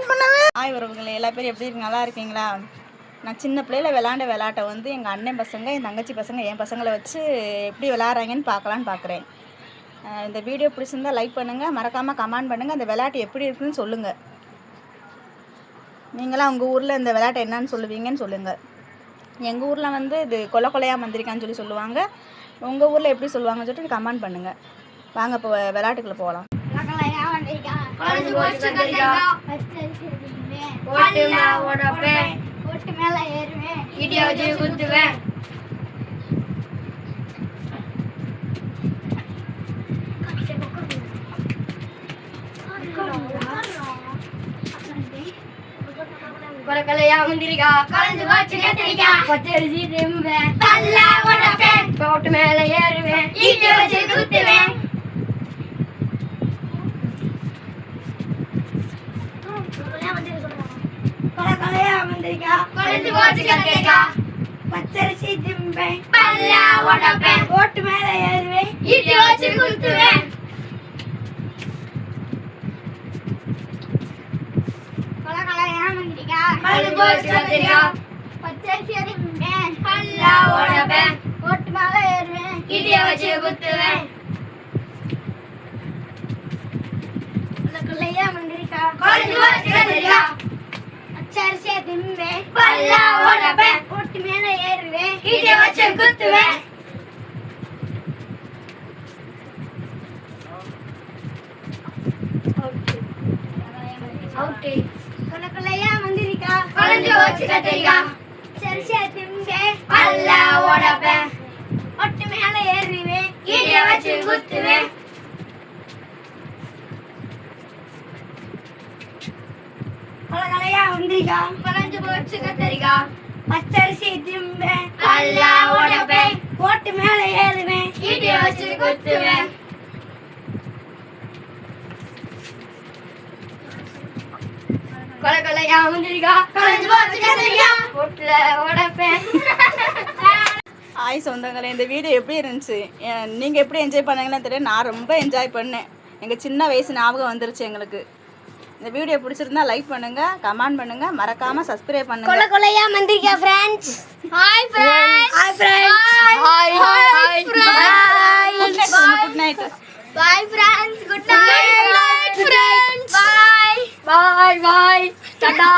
Comment பண்ணவே. Hi உறவுகளே, எல்லா பேரும் எப்படி இருக்கு? நல்லா இருக்கீங்களா? நான் சின்ன பிள்ளையில விளாண்ட விளாட்டை வந்து எங்கள் அண்ணன் பசங்க, என் தங்கச்சி பசங்க, என் பசங்களை வச்சு எப்படி விளாட்றாங்கன்னு பார்க்கலான்னு பார்க்குறேன். இந்த வீடியோ பிடிச்சிருந்தா லைக் பண்ணுங்கள், மறக்காமல் கமெண்ட் பண்ணுங்கள். அந்த விளையாட்டு எப்படி இருக்குன்னு சொல்லுங்கள். நீங்களாம் உங்கள் ஊரில் இந்த விளையாட்டு என்னன்னு சொல்லுவீங்கன்னு சொல்லுங்கள். எங்கள் ஊரில் வந்து இது கொலை கொலையாக மந்திரிக்கான்னு சொல்லி சொல்லுவாங்க. உங்கள் ஊரில் எப்படி சொல்லுவாங்கன்னு சொல்லிட்டு கமெண்ட் பண்ணுங்கள். வாங்க இப்போ விளையாட்டுக்குள்ளே போகலாம். கொலக்கலையா முந்திரிக்கா கலந்து வச்சு கத்திரிக்கா பச்சரிசி திம்பேன் பல்லா உடப்பேன் போட்டு மேல ஏறுவேன் ஈட்டி வச்சு குத்துவேன். கொலக்கலையா முந்திரிக்கா கலந்து வச்சு கத்திரிக்கா பச்சரிசி திம்பேன் பல்லா உடப்பேன் போட்டு மேல ஏறுவேன் ஈட்டி வச்சு குத்துவேன். கலந்து வச்சு கத்திரிக்கா பச்சரிசி திம்பேன் பல்லா உடப்பேன் போட்டு மேல ஏறுவேன் ஈட்டி வச்சு குத்துவேன். கொலக்கலையா முந்திரிக்கா கலந்து வச்சு கத்திரிக்கா பச்சரிசி திம்பேன் பல்லா உடப்பேன் போட்டு மேல ஏறுவேன் ஈட்டி வச்சு குத்துவேன். கொலக்கலையா முந்திரிக்கா கலந்து வச்சு கத்திரிக்கா பச்சரிசி திம்பேன் பல்லா உடப்பேன் போட்டு மேல ஏறுவேன் ஈட்டி வச்சு குத்துவேன். கொலக்கலையா முந்திரிக்கா கலந்து வச்சு கத்திரிக்கா பச்சரிசி திம்பேன் பல்லா உடப்பேன் போட்டு மேல ஏறுவேன் ஈட்டி வச்சு குத்துவேன். கொலக்கலையா முந்திரிக்கா கலந்து வச்சு கத்திரிக்கா போட்டுல உடப்பேன். ஹாய் சொந்தங்களே, இந்த வீடியோ எப்படி இருந்துச்சு? நீங்கள் எப்படி என்ஜாய் பண்ணீங்கன்னு தெரியும். நான் ரொம்ப என்ஜாய் பண்ணேன். எங்கள் சின்ன வயசு ஞாபகம் வந்துருச்சு எங்களுக்கு. இந்த வீடியோ பிடிச்சிருந்தா லைக் பண்ணுங்கள், கமெண்ட் பண்ணுங்கள், மறக்காமல் சப்ஸ்கிரைப் பண்ணுங்கள். கொலக்கலையா முந்திரிக்கா friends. Hi friends. Hi friends. Hi hi friends. Good night. Bye friends. Good night. Good night friends. Bye. Bye bye. Tada.